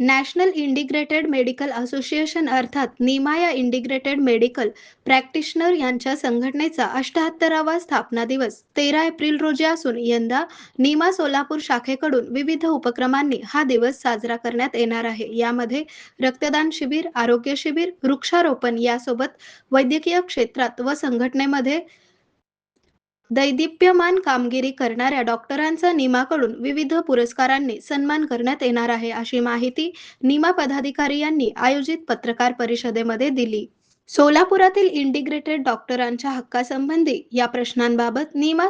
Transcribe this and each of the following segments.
National integrated medical association अर्थात निमा या integrated medical practitioner यांच्या संघटनेचा 78वा स्थापना दिवस 13 एप्रिल रोजी असून यंदा निमा सोलापूर शाखेकडून विविध उपक्रमांनी हा दिवस साजरा करण्यात येणार आहे. यामध्ये रक्तदान शिबिर, आरोग्य शिबिर, वृक्षारोपण यासोबत वैद्यकीय क्षेत्रात व संघटनेमध्ये दैदिप्यमान कामगिरी करणाऱ्या डॉक्टरांचा निमाकडून विविध पुरस्कारांनी सन्मान करण्यात येणार आहे, अशी माहिती निमा पदाधिकारी यांनी आयोजित पत्रकार परिषदेमध्ये दिली. सोलापुरातील इंटिग्रेटेड डॉक्टरांच्या हक्कासंबंधी या प्रश्नांबाबत निमा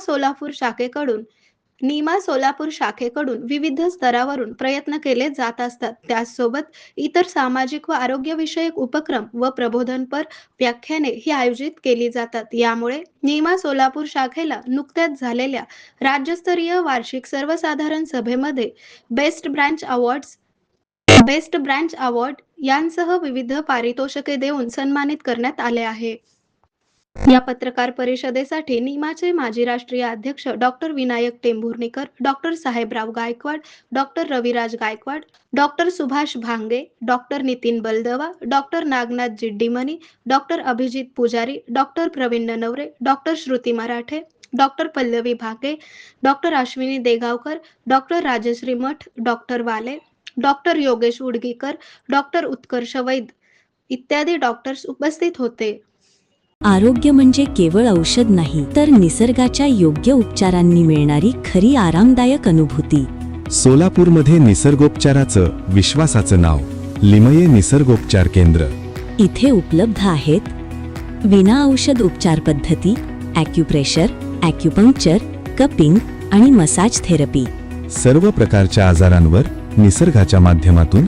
सोलापूर शाखेकडून विविध स्तरावरून प्रयत्न केले जात असतात. त्याचसोबत इतर सामाजिक व आरोग्यविषयक उपक्रम व प्रबोधनपर व्याख्याने ही आयोजित केली जातात. यामुळे निमा सोलापूर शाखेला नुकत्याच झालेल्या राज्यस्तरीय वार्षिक सर्वसाधारण सभेमध्ये बेस्ट ब्रांच अवॉर्ड यांसह विविध पारितोषिके देऊन सन्मानित करण्यात आले आहे. या पत्रकार परिषदेसाठी निमाचे माजी राष्ट्रीय अध्यक्ष doctor Vinayak Tembhurnikar, doctor Sahebrao Gaikwad, doctor Raviraj Gaikwad, doctor Subhash Bhange, doctor Nitin Baldawa, doctor Nagnath Jiddimani, doctor Abhijit Pujari, doctor Praveen Nanaware, doctor Shruti Marathe, doctor Pallavi Bhake, doctor Ashwini Degaonkar, doctor Rajashree Math, doctor Wale, doctor Yogesh Udgirkar, doctor Utkarsh Vaid इत्यादी डॉक्टर्स उपस्थित होते. आरोग्य म्हणजे केवळ औषध नाही, तर निसर्गाच्या योग्य उपचारांनी मिळणारी खरी आरामदायक अनुभूती. सोलापूरमध्ये निसर्गोपचाराचं विश्वासाचं नाव लिमये निसर्गोपचार केंद्र. इथे उपलब्ध आहेत विना औषध उपचार पद्धती, ॲक्युप्रेशर, ॲक्युपंक्चर, कपिंग आणि मसाज थेरपी. सर्व प्रकारच्या आजारांवर निसर्गाच्या माध्यमातून